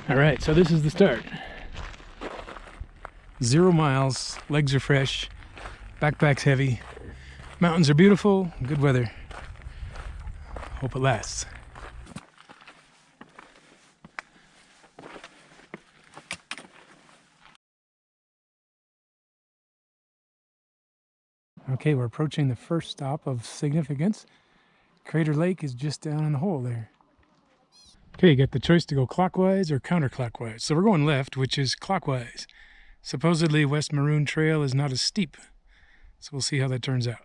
All right, so this is the start. 0 miles, legs are fresh, backpack's heavy, mountains are beautiful, good weather. Hope it lasts. Okay, we're approaching the first stop of significance. Crater Lake is just down in the hole there. Okay, you got the choice to go clockwise or counterclockwise. So we're going left, which is clockwise. Supposedly West Maroon Trail is not as steep, so we'll see how that turns out.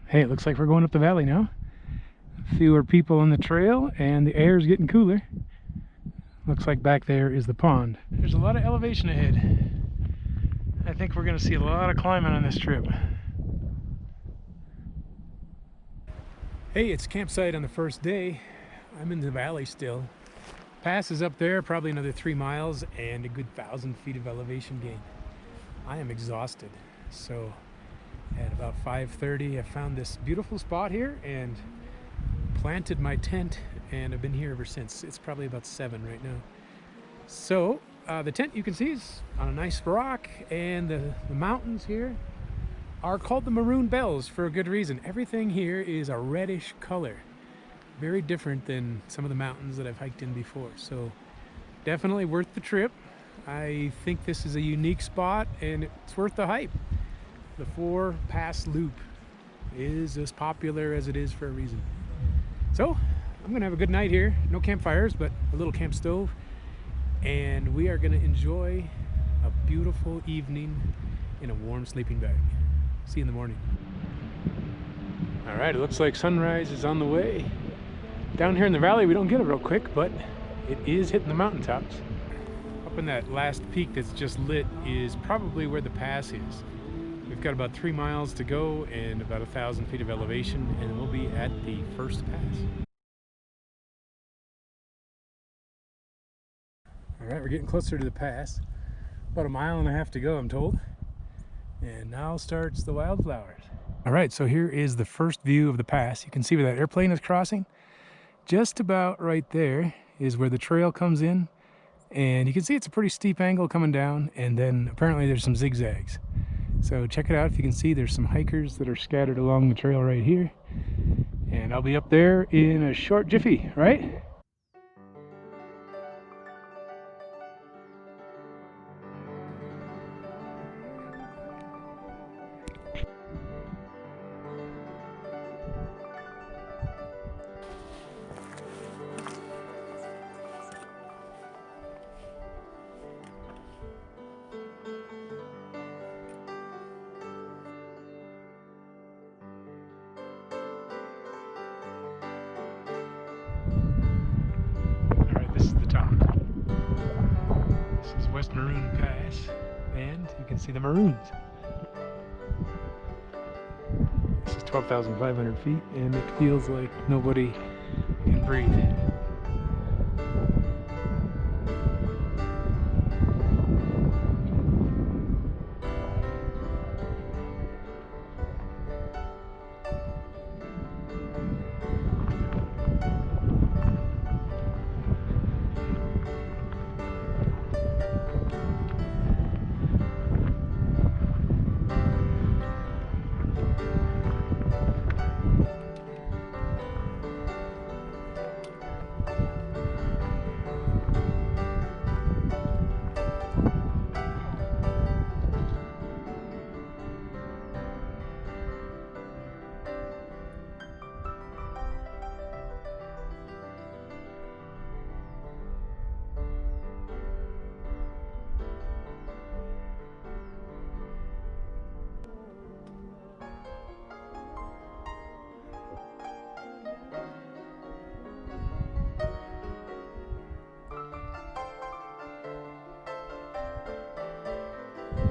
Hey, it looks like we're going up the valley now. Fewer people on the trail and the air is getting cooler. Looks like back there is the pond. There's a lot of elevation ahead. I think we're going to see a lot of climbing on this trip. Hey, it's campsite on the first day. I'm in the valley still. Pass is up there, probably another 3 miles and a good 1,000 feet of elevation gain. I am exhausted, so at about 5:30 I found this beautiful spot here and planted my tent, and I've been here ever since. It's probably about 7 right now. So the tent, you can see, is on a nice rock, and the mountains here are called the Maroon Bells for a good reason. Everything here is a reddish color, very different than some of the mountains that I've hiked in before. So definitely worth the trip. I think this is a unique spot and it's worth the hype. The 4 Pass Loop is as popular as it is for a reason. So I'm gonna have a good night here. No campfires, but a little camp stove. And we are gonna enjoy a beautiful evening in a warm sleeping bag. See you in the morning. All right, it looks like sunrise is on the way. Down here in the valley, we don't get it real quick, but it is hitting the mountaintops. Up in that last peak that's just lit is probably where the pass is. We've got about 3 miles to go and about 1,000 feet of elevation, and we'll be at the first pass. All right, we're getting closer to the pass. About 1.5 miles to go, I'm told. And now starts the wildflowers. All right, so here is the first view of the pass. You can see where that airplane is crossing. Just about right there is where the trail comes in. And you can see it's a pretty steep angle coming down, and then apparently there's some zigzags. So check it out. If you can see, there's some hikers that are scattered along the trail right here. And I'll be up there in a short jiffy, right? West Maroon Pass, and you can see the maroons. This is 12,500 feet, and it feels like nobody can breathe.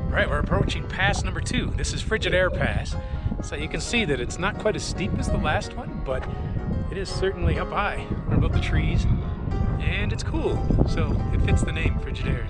All right, we're approaching pass number 2. This is Frigid Air Pass. So you can see that it's not quite as steep as the last one, but it is certainly up high. We're above the trees, and it's cool, so it fits the name, Frigidaire.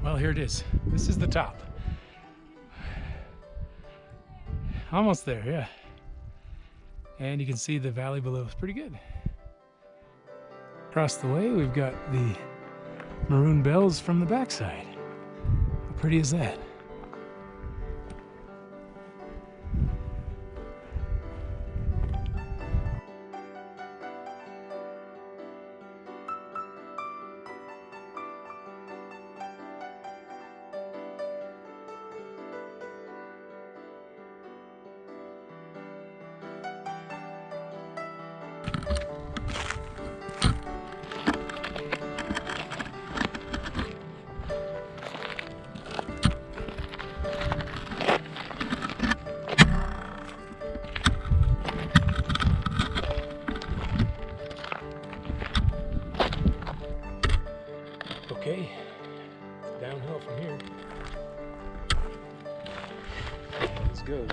Well, here it is. This is the top. Almost there, yeah. And you can see the valley below is pretty good. Across the way, we've got the Maroon Bells from the backside. How pretty is that? Okay, it's downhill from here. This goes.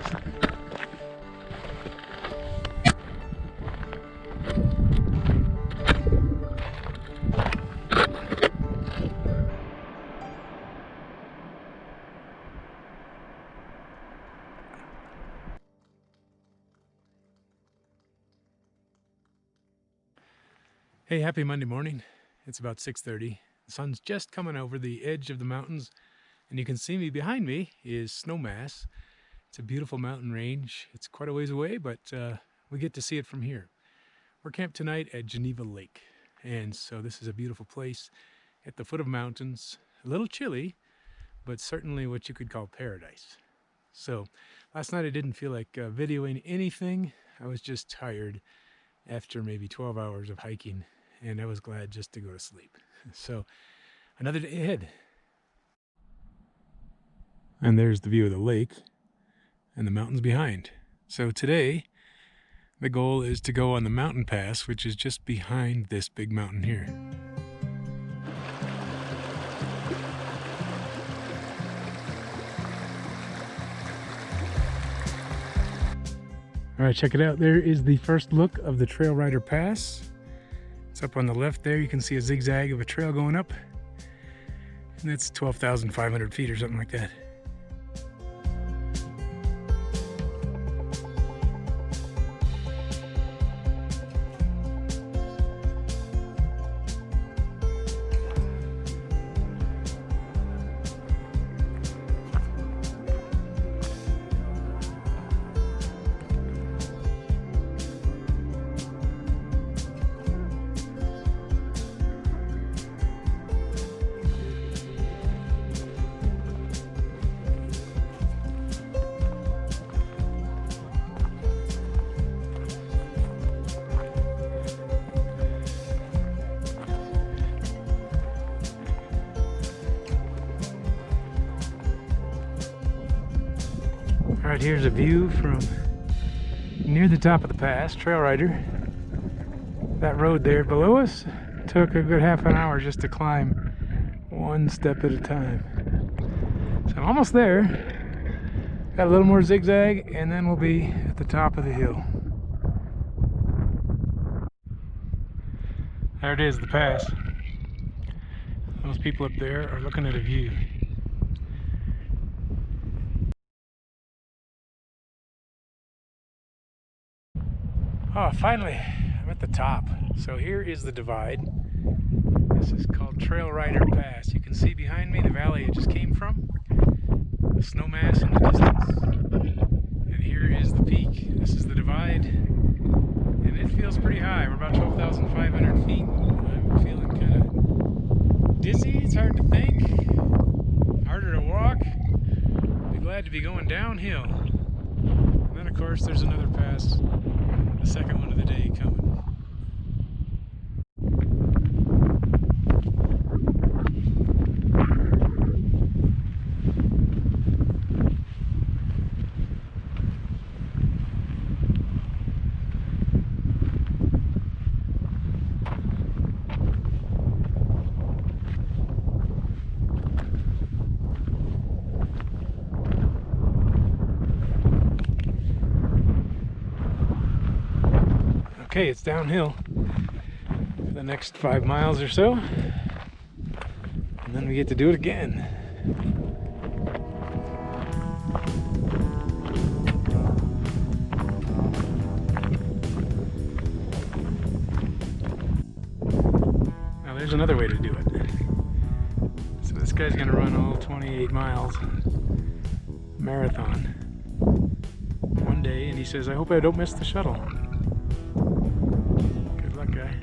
Hey, happy Monday morning. It's about 6:30. The sun's just coming over the edge of the mountains, and you can see me behind me is Snowmass. It's a beautiful mountain range. It's quite a ways away, but we get to see it from here. We're camped tonight at Geneva Lake, and so this is a beautiful place at the foot of mountains. A little chilly, but certainly what you could call paradise. So last night I didn't feel like videoing anything. I was just tired after maybe 12 hours of hiking, and I was glad just to go to sleep. So another day ahead. And there's the view of the lake and the mountains behind. So today the goal is to go on the mountain pass, which is just behind this big mountain here. All right, check it out. There is the first look of the Trail Rider Pass. It's up on the left there. You can see a zigzag of a trail going up. And that's 12,500 feet or something like that. All right, here's a view from near the top of the pass, Trail Rider. That road there below us took a good half an hour just to climb one step at a time. So I'm almost there. Got a little more zigzag and then we'll be at the top of the hill. There it is, the pass. Those people up there are looking at a view. Oh, finally, I'm at the top. So here is the divide. This is called Trail Rider Pass. You can see behind me the valley it just came from, the Snowmass in the distance. And here is the peak. This is the divide. And it feels pretty high. We're about 12,500 feet. I'm feeling kind of dizzy. It's hard to think. Harder to walk. Be glad to be going downhill. And then of course there's another pass. The second one of the day coming. Okay, it's downhill for the next 5 miles or so, and then we get to do it again. Now there's another way to do it. So this guy's gonna run all 28 miles marathon one day, and he says, I hope I don't miss the shuttle. Good luck, guy.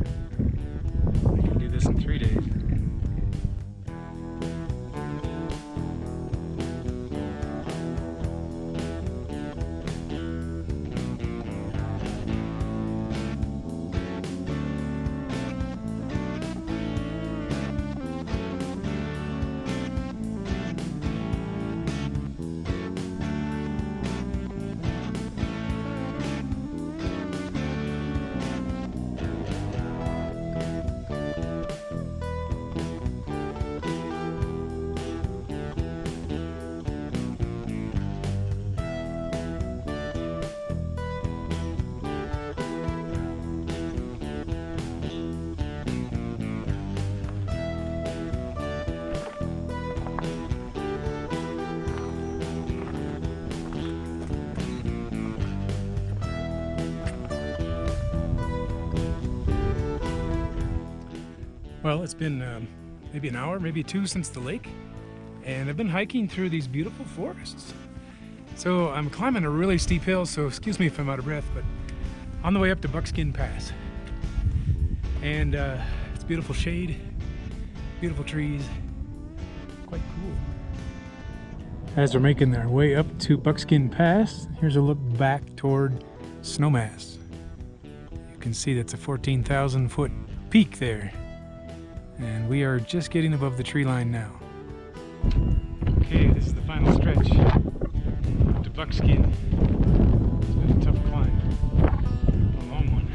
I can do this in 3 days. Well, it's been maybe an hour, maybe 2 since the lake, and I've been hiking through these beautiful forests. So I'm climbing a really steep hill, so excuse me if I'm out of breath, but on the way up to Buckskin Pass. And it's beautiful shade, beautiful trees, quite cool. As we're making their way up to Buckskin Pass, here's a look back toward Snowmass. You can see that's a 14,000 foot peak there. And we are just getting above the tree line now. Okay, this is the final stretch to Buckskin. It's been a tough climb, a long one.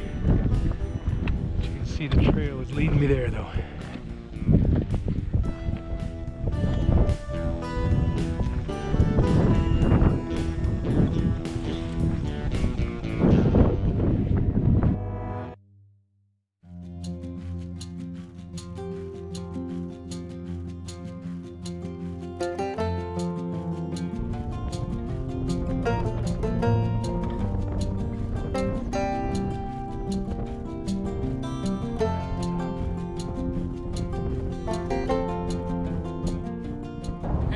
But you can see the trail is leading me there though.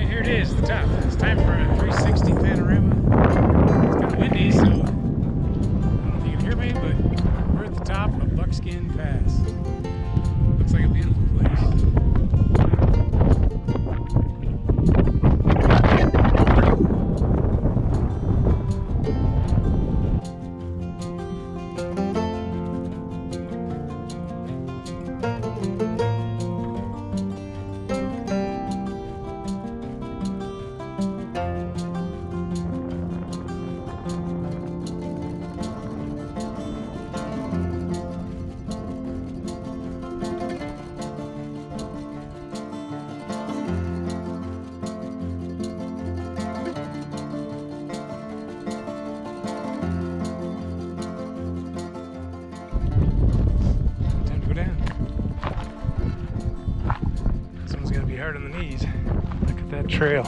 Here it is, the top. It's time for a 360 panorama. It's kind of windy, so I don't know if you can hear me, but we're at the top of Buckskin Pass. Looks like a beautiful place. Hard on the knees. Look at that trail.